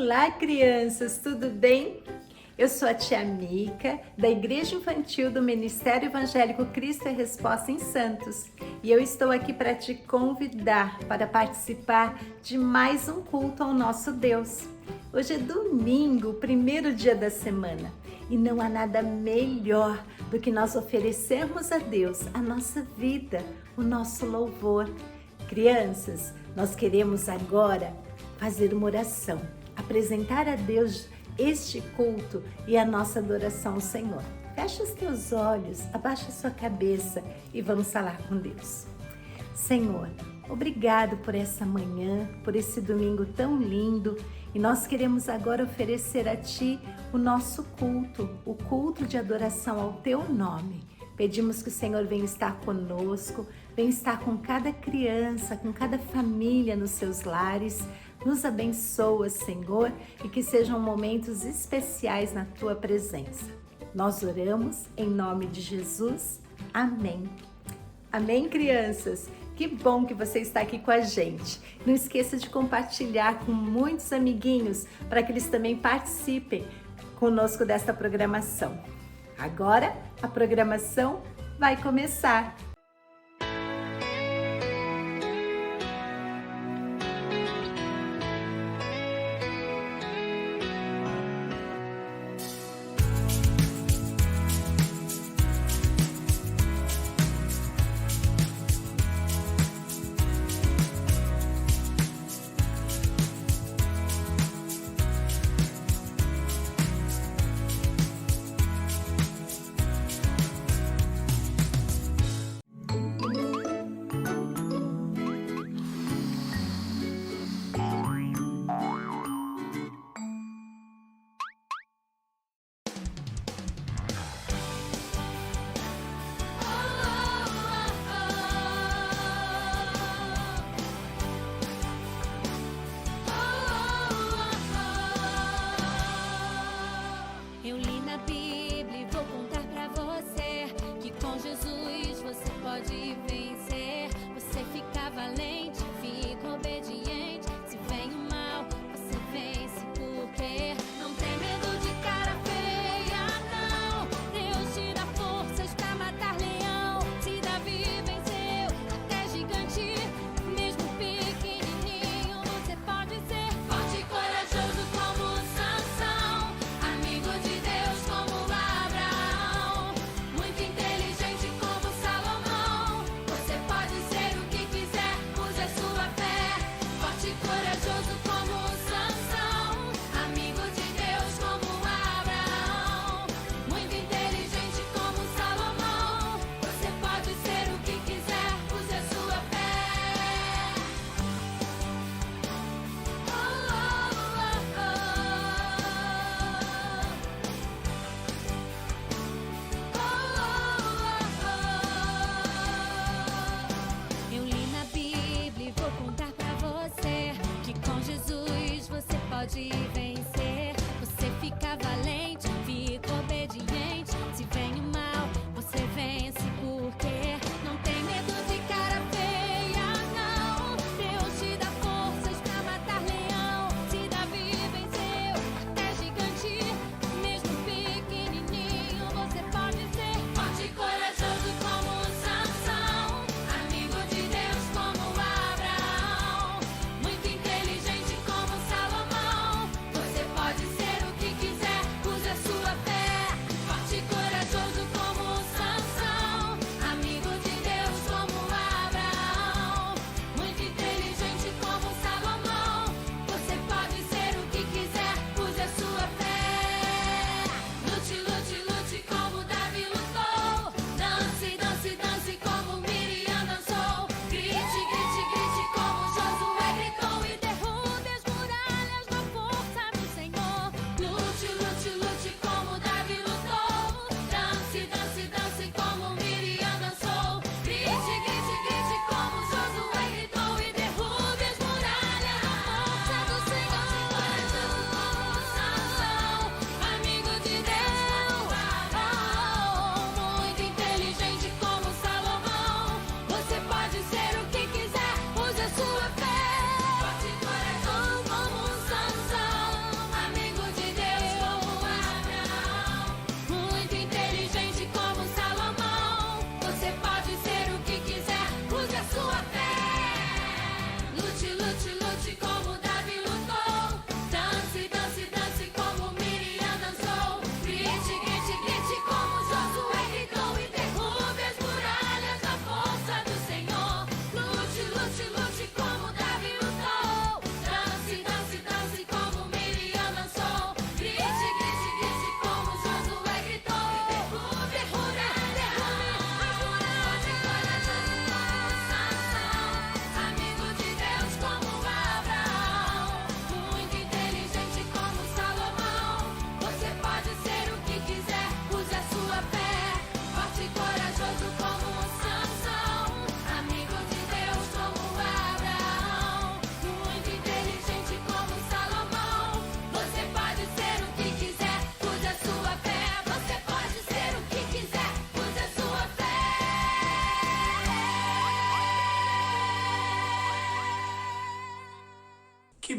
Olá, crianças, tudo bem? Eu sou a tia Mica, da Igreja Infantil do Ministério Evangélico Cristo é Resposta em Santos, e eu estou aqui para te convidar para participar de mais um culto ao nosso Deus. Hoje é domingo, o primeiro dia da semana, e não há nada melhor do que nós oferecermos a Deus a nossa vida, o nosso louvor. Crianças, nós queremos agora fazer uma oração, apresentar a Deus este culto e a nossa adoração ao Senhor. Fecha os teus olhos, abaixa a sua cabeça e vamos falar com Deus. Senhor, obrigado por essa manhã, por esse domingo tão lindo, e nós queremos agora oferecer a Ti o nosso culto, o culto de adoração ao Teu nome. Pedimos que o Senhor venha estar conosco, venha estar com cada criança, com cada família nos seus lares. Nos abençoa, Senhor, e que sejam momentos especiais na Tua presença. Nós oramos em nome de Jesus. Amém. Amém, crianças? Que bom que você está aqui com a gente. Não esqueça de compartilhar com muitos amiguinhos para que eles também participem conosco desta programação. Agora, a programação vai começar.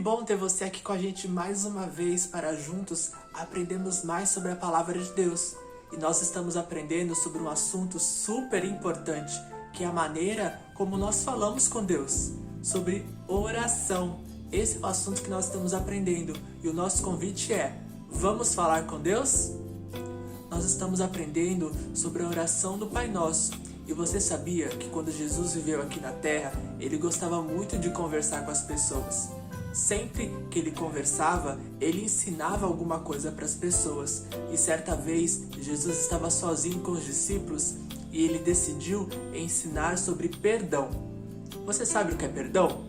bom ter você aqui com a gente mais uma vez para juntos aprendermos mais sobre a palavra de Deus. E nós estamos aprendendo sobre um assunto super importante, que é a maneira como nós falamos com Deus, sobre oração. Esse é o assunto que nós estamos aprendendo e o nosso convite é: vamos falar com Deus? Nós estamos aprendendo sobre a oração do Pai Nosso. E você sabia que quando Jesus viveu aqui na Terra, ele gostava muito de conversar com as pessoas. Sempre que ele conversava, ele ensinava alguma coisa para as pessoas. E certa vez, Jesus estava sozinho com os discípulos e ele decidiu ensinar sobre perdão. Você sabe o que é perdão?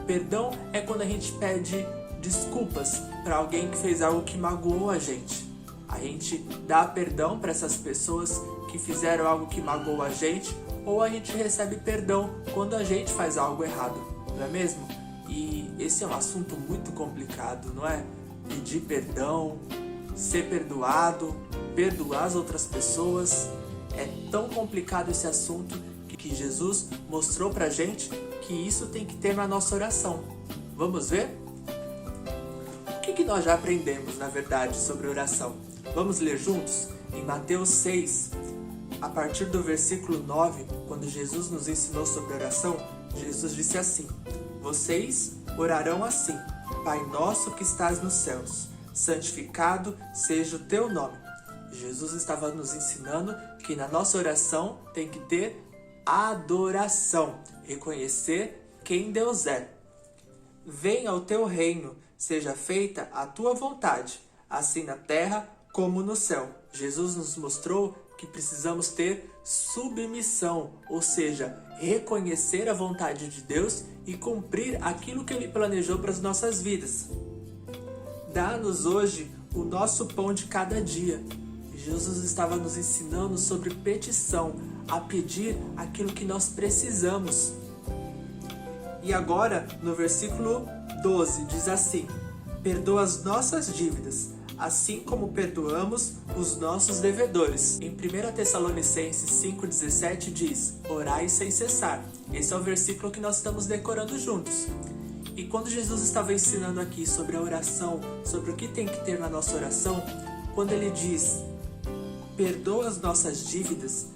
Perdão é quando a gente pede desculpas para alguém que fez algo que magoou a gente. A gente dá perdão para essas pessoas que fizeram algo que magoou a gente, ou a gente recebe perdão quando a gente faz algo errado, não é mesmo? E esse é um assunto muito complicado, não é? Pedir perdão, ser perdoado, perdoar as outras pessoas. É tão complicado esse assunto que Jesus mostrou pra gente que isso tem que ter na nossa oração. Vamos ver? O que nós já aprendemos, na verdade, sobre oração? Vamos ler juntos? Em Mateus 6, a partir do versículo 9, quando Jesus nos ensinou sobre oração, Jesus disse assim: vocês orarão assim: Pai nosso que estás nos céus, santificado seja o teu nome. Jesus estava nos ensinando que na nossa oração tem que ter adoração, reconhecer quem Deus é. Venha o teu reino, seja feita a tua vontade, assim na terra como no céu. Jesus nos mostrou que precisamos ter submissão, ou seja, reconhecer a vontade de Deus e cumprir aquilo que Ele planejou para as nossas vidas. Dá-nos hoje o nosso pão de cada dia. Jesus estava nos ensinando sobre petição, a pedir aquilo que nós precisamos. E agora, no versículo 12, diz assim: perdoa as nossas dívidas, assim como perdoamos os nossos devedores. Em 1 Tessalonicenses 5,17 diz: orai sem cessar. Esse é o versículo que nós estamos decorando juntos. E quando Jesus estava ensinando aqui sobre a oração, sobre o que tem que ter na nossa oração, quando ele diz: perdoa as nossas dívidas,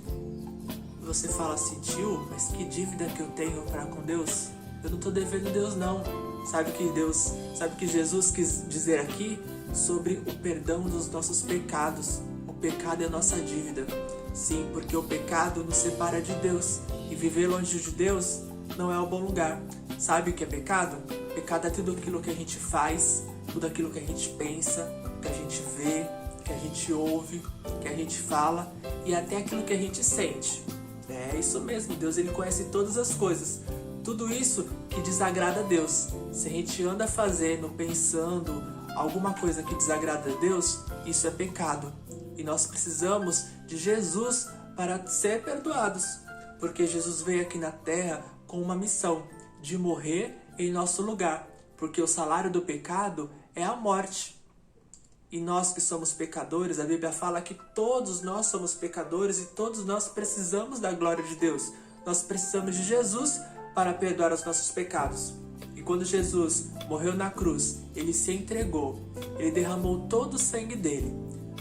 você fala assim: tio, mas que dívida que eu tenho para com Deus? Eu não estou devendo Deus não. Sabe o que Jesus quis dizer aqui? Sobre o perdão dos nossos pecados. O pecado é a nossa dívida. Sim, porque o pecado nos separa de Deus. E viver longe de Deus não é um bom lugar. Sabe o que é pecado? Pecado é tudo aquilo que a gente faz, tudo aquilo que a gente pensa, que a gente vê, que a gente ouve, que a gente fala e até aquilo que a gente sente. É isso mesmo, Deus ele conhece todas as coisas. Tudo isso que desagrada a Deus. Se a gente anda fazendo, pensando alguma coisa que desagrada a Deus, isso é pecado. E nós precisamos de Jesus para ser perdoados. Porque Jesus veio aqui na terra com uma missão de morrer em nosso lugar. Porque o salário do pecado é a morte. E nós que somos pecadores, a Bíblia fala que todos nós somos pecadores e todos nós precisamos da glória de Deus. Nós precisamos de Jesus para perdoar os nossos pecados. E quando Jesus morreu na cruz, ele se entregou, ele derramou todo o sangue dele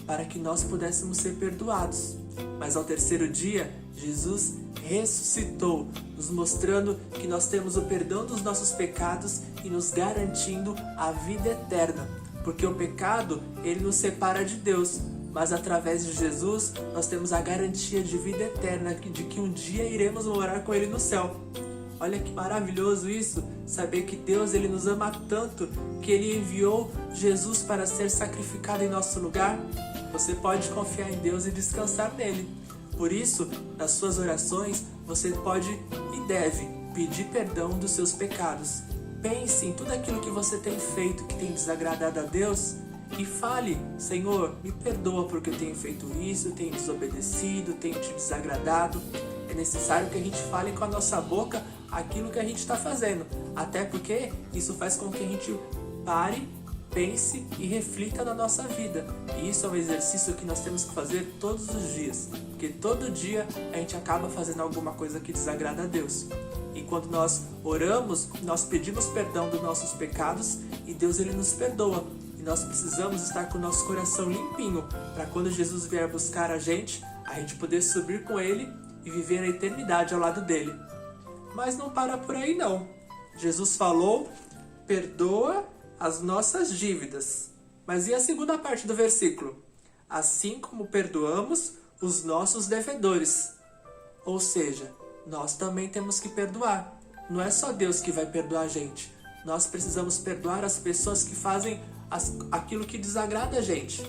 para que nós pudéssemos ser perdoados. Mas ao terceiro dia, Jesus ressuscitou, nos mostrando que nós temos o perdão dos nossos pecados e nos garantindo a vida eterna. Porque o pecado, ele nos separa de Deus, mas através de Jesus nós temos a garantia de vida eterna, de que um dia iremos morar com Ele no céu. Olha que maravilhoso isso, saber que Deus ele nos ama tanto que Ele enviou Jesus para ser sacrificado em nosso lugar. Você pode confiar em Deus e descansar nele. Por isso, nas suas orações, você pode e deve pedir perdão dos seus pecados. Pense em tudo aquilo que você tem feito que tem desagradado a Deus e fale: Senhor, me perdoa porque eu tenho feito isso, tenho desobedecido, tenho te desagradado. É necessário que a gente fale com a nossa boca aquilo que a gente está fazendo, até porque isso faz com que a gente pare, pense e reflita na nossa vida. E isso é um exercício que nós temos que fazer todos os dias, porque todo dia a gente acaba fazendo alguma coisa que desagrada a Deus. E quando nós oramos, nós pedimos perdão dos nossos pecados e Deus ele nos perdoa. E nós precisamos estar com o nosso coração limpinho para quando Jesus vier buscar a gente poder subir com ele e viver a eternidade ao lado dele. Mas não para por aí não. Jesus falou, perdoa as nossas dívidas. Mas e a segunda parte do versículo? Assim como perdoamos os nossos devedores. Ou seja, nós também temos que perdoar. Não é só Deus que vai perdoar a gente. Nós precisamos perdoar as pessoas que fazem aquilo que desagrada a gente.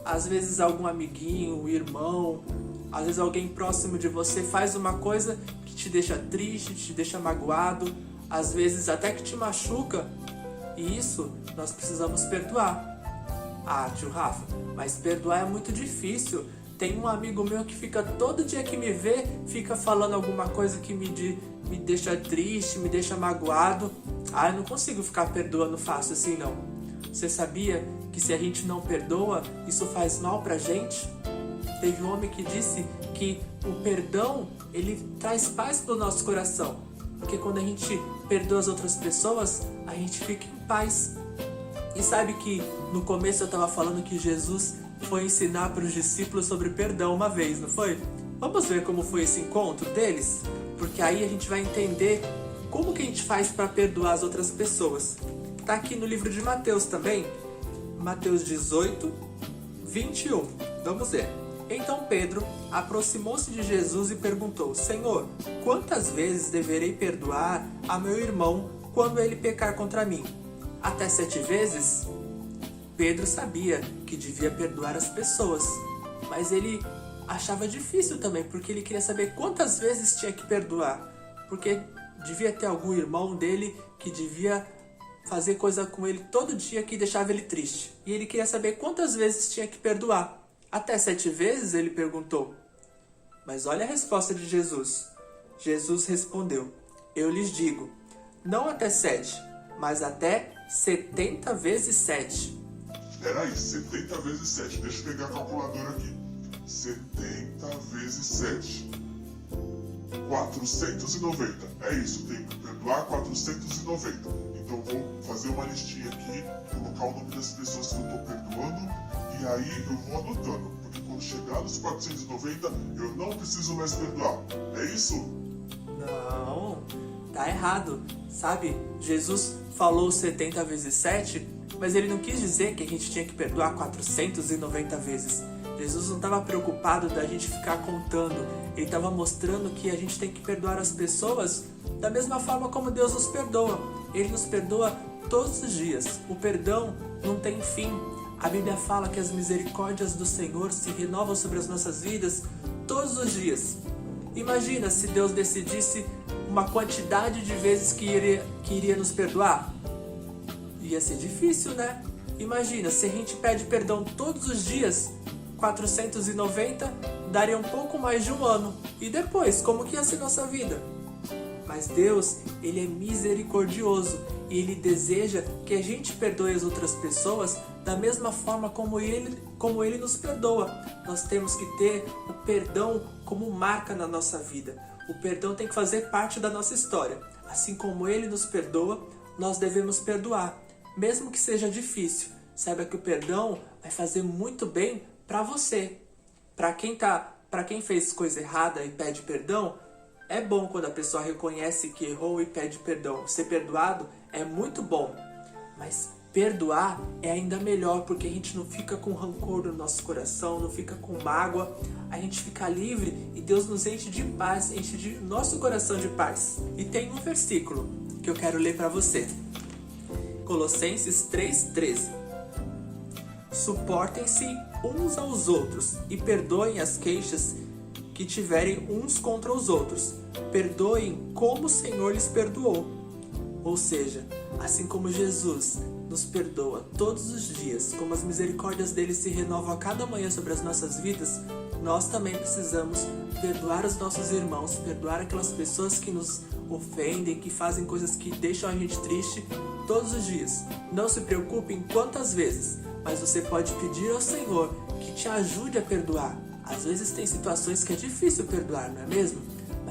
Às vezes algum amiguinho, irmão, às vezes alguém próximo de você faz uma coisa que te deixa triste, te deixa magoado, às vezes até que te machuca. E isso nós precisamos perdoar. Ah, tio Rafa, mas perdoar é muito difícil. Tem um amigo meu que fica todo dia que me vê, fica falando alguma coisa que me deixa triste, me deixa magoado. Ah, eu não consigo ficar perdoando fácil assim não. Você sabia que se a gente não perdoa, isso faz mal pra gente? Teve um homem que disse que o perdão, ele traz paz pro nosso coração. Porque quando a gente perdoa as outras pessoas, a gente fica em paz. E sabe que no começo eu estava falando que Jesus foi ensinar para os discípulos sobre perdão uma vez, não foi? Vamos ver como foi esse encontro deles? Porque aí a gente vai entender como que a gente faz para perdoar as outras pessoas. Está aqui no livro de Mateus também, Mateus 18, 21. Vamos ver. Então Pedro aproximou-se de Jesus e perguntou: Senhor, quantas vezes deverei perdoar a meu irmão quando ele pecar contra mim? Até 7 vezes? Pedro sabia que devia perdoar as pessoas, mas ele achava difícil também, porque ele queria saber quantas vezes tinha que perdoar, porque devia ter algum irmão dele que devia fazer coisa com ele todo dia que deixava ele triste, e ele queria saber quantas vezes tinha que perdoar. Até 7 vezes? Ele perguntou. Mas olha a resposta de Jesus. Jesus respondeu: eu lhes digo, não até 7, mas até 70 vezes 7. Peraí, 70 vezes 7. Deixa eu pegar a calculadora aqui. 70 vezes 7. 490. É isso, tenho que perdoar 490. Então vou fazer uma listinha aqui, colocar o nome das pessoas que eu estou perdoando e aí eu vou anotando. Porque quando chegar nos 490, eu não preciso mais perdoar. É isso? Não, tá errado. Sabe, Jesus falou 70 vezes 7, mas ele não quis dizer que a gente tinha que perdoar 490 vezes. Jesus não estava preocupado da gente ficar contando. Ele estava mostrando que a gente tem que perdoar as pessoas da mesma forma como Deus nos perdoa. Ele nos perdoa todos os dias. O perdão não tem fim. A Bíblia fala que as misericórdias do Senhor se renovam sobre as nossas vidas todos os dias. Imagina se Deus decidisse uma quantidade de vezes que iria nos perdoar. Ia ser difícil, né? Imagina, se a gente pede perdão todos os dias, 490 daria um pouco mais de um ano. E depois, como que ia ser nossa vida? Mas Deus, ele é misericordioso e ele deseja que a gente perdoe as outras pessoas da mesma forma como ele nos perdoa. Nós temos que ter o perdão como marca na nossa vida. O perdão tem que fazer parte da nossa história. Assim como ele nos perdoa, nós devemos perdoar, mesmo que seja difícil. Saiba que o perdão vai fazer muito bem para você. Para quem fez coisa errada e pede perdão, é bom quando a pessoa reconhece que errou e pede perdão. Ser perdoado é muito bom, mas perdoar é ainda melhor, porque a gente não fica com rancor no nosso coração, não fica com mágoa, a gente fica livre e Deus nos enche de paz, enche de nosso coração de paz. E tem um versículo que eu quero ler para você. Colossenses 3:13. Suportem-se uns aos outros e perdoem as queixas que tiverem uns contra os outros. Perdoem como o Senhor lhes perdoou. Ou seja, assim como Jesus nos perdoa todos os dias, como as misericórdias dele se renovam a cada manhã sobre as nossas vidas, nós também precisamos perdoar os nossos irmãos, perdoar aquelas pessoas que nos ofendem, que fazem coisas que deixam a gente triste todos os dias. Não se preocupe em quantas vezes, mas você pode pedir ao Senhor que te ajude a perdoar. Às vezes tem situações que é difícil perdoar, não é mesmo?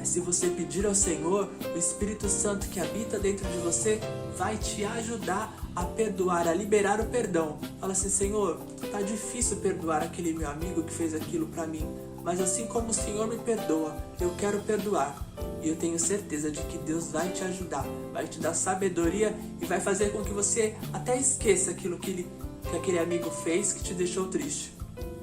Mas se você pedir ao Senhor, o Espírito Santo que habita dentro de você vai te ajudar a perdoar, a liberar o perdão. Fala assim: Senhor, tá difícil perdoar aquele meu amigo que fez aquilo pra mim, mas assim como o Senhor me perdoa, eu quero perdoar. E eu tenho certeza de que Deus vai te ajudar, vai te dar sabedoria e vai fazer com que você até esqueça aquilo que aquele amigo fez que te deixou triste.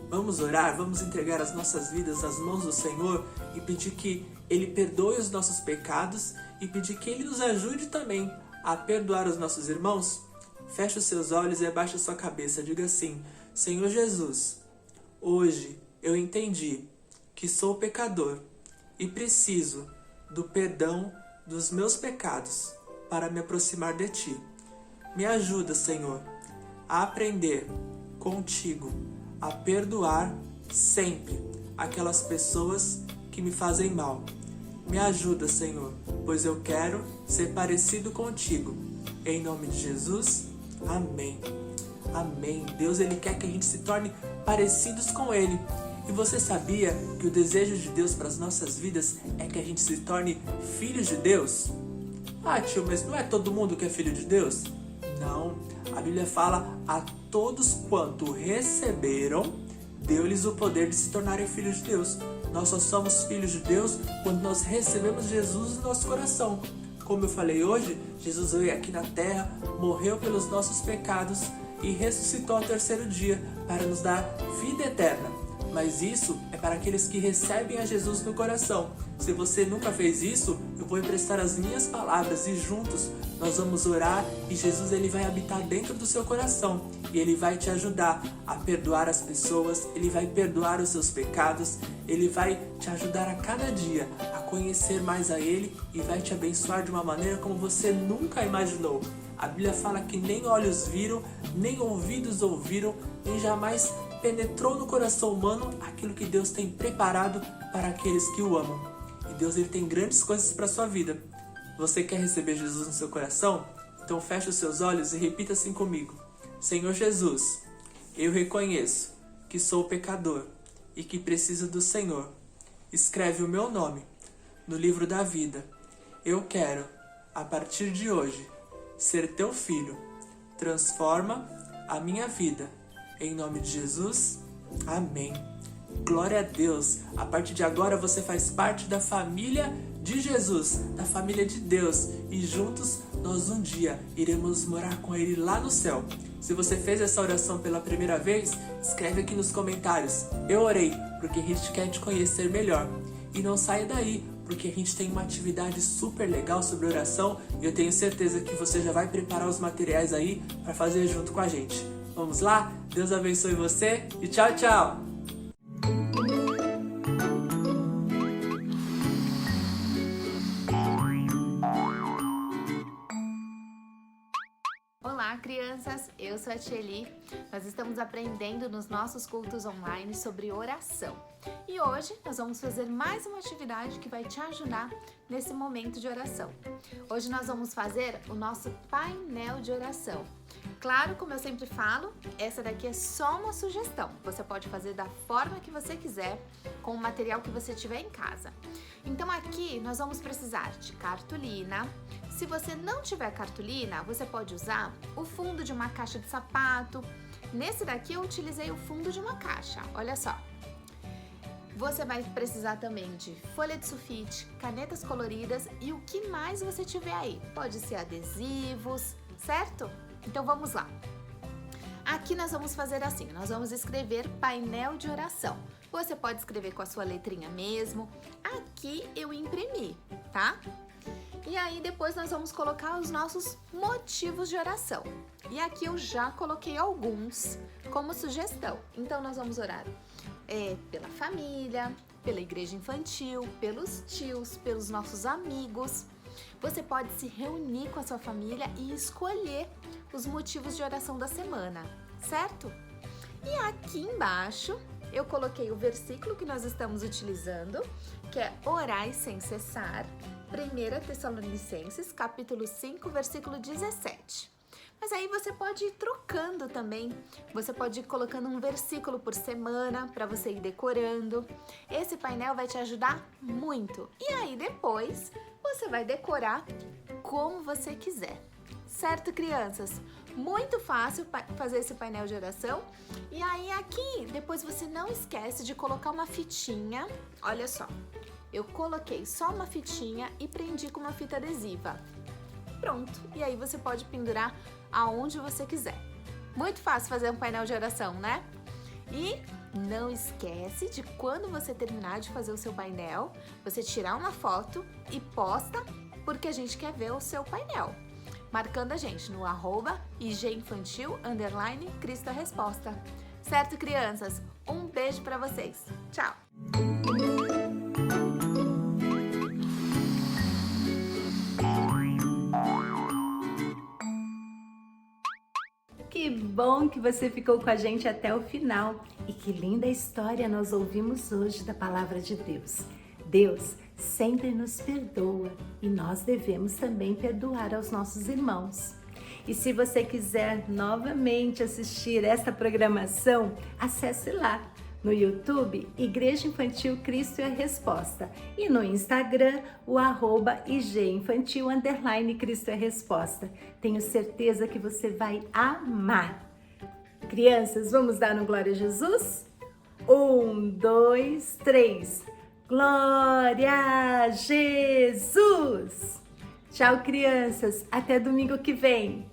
Vamos orar, vamos entregar as nossas vidas nas mãos do Senhor e pedir que Ele perdoe os nossos pecados e pedir que Ele nos ajude também a perdoar os nossos irmãos. Feche os seus olhos e abaixe a sua cabeça. Diga assim: Senhor Jesus, hoje eu entendi que sou pecador e preciso do perdão dos meus pecados para me aproximar de Ti. Me ajuda, Senhor, a aprender contigo, a perdoar sempre aquelas pessoas que me fazem mal. Me ajuda, Senhor, pois eu quero ser parecido contigo. Em nome de Jesus, amém. Amém. Deus, Ele quer que a gente se torne parecidos com Ele. E você sabia que o desejo de Deus para as nossas vidas é que a gente se torne filhos de Deus? Ah, tio, mas não é todo mundo que é filho de Deus? Não. A Bíblia fala: a todos quanto receberam, deu-lhes o poder de se tornarem filhos de Deus. Nós só somos filhos de Deus quando nós recebemos Jesus no nosso coração. Como eu falei hoje, Jesus veio aqui na terra, morreu pelos nossos pecados e ressuscitou ao terceiro dia para nos dar vida eterna. Mas isso é para aqueles que recebem a Jesus no coração. Se você nunca fez isso, eu vou emprestar as minhas palavras e juntos nós vamos orar e Jesus, Ele vai habitar dentro do seu coração e Ele vai te ajudar a perdoar as pessoas, Ele vai perdoar os seus pecados, Ele vai te ajudar a cada dia a conhecer mais a Ele e vai te abençoar de uma maneira como você nunca imaginou. A Bíblia fala que nem olhos viram, nem ouvidos ouviram, nem jamais penetrou no coração humano aquilo que Deus tem preparado para aqueles que o amam. E Deus, Ele tem grandes coisas para a sua vida. Você quer receber Jesus no seu coração? Então feche os seus olhos e repita assim comigo: Senhor Jesus, eu reconheço que sou pecador e que preciso do Senhor. Escreve o meu nome no livro da vida. Eu quero, a partir de hoje, ser teu filho. Transforma a minha vida. Em nome de Jesus, amém. Glória a Deus. A partir de agora você faz parte da família de Jesus, da família de Deus. E juntos nós um dia iremos morar com Ele lá no céu. Se você fez essa oração pela primeira vez, escreve aqui nos comentários: eu orei, porque a gente quer te conhecer melhor. E não saia daí, porque a gente tem uma atividade super legal sobre oração e eu tenho certeza que você já vai preparar os materiais aí para fazer junto com a gente. Vamos lá? Deus abençoe você e tchau, tchau! Olá, crianças! Eu sou a Tia Eli. Nós estamos aprendendo nos nossos cultos online sobre oração. E hoje nós vamos fazer mais uma atividade que vai te ajudar nesse momento de oração. Hoje nós vamos fazer o nosso painel de oração. Claro, como eu sempre falo, essa daqui é só uma sugestão. Você pode fazer da forma que você quiser, com o material que você tiver em casa. Então aqui nós vamos precisar de cartolina. Se você não tiver cartolina, você pode usar o fundo de uma caixa de sapato. Nesse daqui eu utilizei o fundo de uma caixa, olha só. Você vai precisar também de folha de sulfite, canetas coloridas e o que mais você tiver aí. Pode ser adesivos, certo? Então vamos lá. Aqui nós vamos fazer assim, nós vamos escrever painel de oração. Você pode escrever com a sua letrinha mesmo. Aqui eu imprimi, tá? E aí depois nós vamos colocar os nossos motivos de oração. E aqui eu já coloquei alguns como sugestão. Então nós vamos orar pela família, pela igreja infantil, pelos tios, pelos nossos amigos. Você pode se reunir com a sua família e escolher os motivos de oração da semana, certo? E aqui embaixo eu coloquei o versículo que nós estamos utilizando, que é orai sem cessar, 1 Tessalonicenses, capítulo 5, versículo 17. Mas aí você pode ir trocando também. Você pode ir colocando um versículo por semana para você ir decorando. Esse painel vai te ajudar muito. E aí depois você vai decorar como você quiser. Certo, crianças? Muito fácil fazer esse painel de oração. E aí aqui, depois você não esquece de colocar uma fitinha. Olha só, eu coloquei só uma fitinha e prendi com uma fita adesiva. Pronto, e aí você pode pendurar aonde você quiser. Muito fácil fazer um painel de oração, né? E não esquece de quando você terminar de fazer o seu painel, você tirar uma foto e posta, porque a gente quer ver o seu painel. Marcando a gente no @IGinfantil_Cristo a Resposta. Certo, crianças? Um beijo pra vocês. Tchau! Que bom que você ficou com a gente até o final. E que linda história nós ouvimos hoje da Palavra de Deus. Deus sempre nos perdoa e nós devemos também perdoar aos nossos irmãos. E se você quiser novamente assistir essa programação, acesse lá no YouTube, Igreja Infantil Cristo é a Resposta, e no Instagram, o @IGinfantil_Cristo é a Resposta. Tenho certeza que você vai amar. Crianças, vamos dar um glória a Jesus? 1, 2, 3. Glória a Jesus! Tchau, crianças. Até domingo que vem.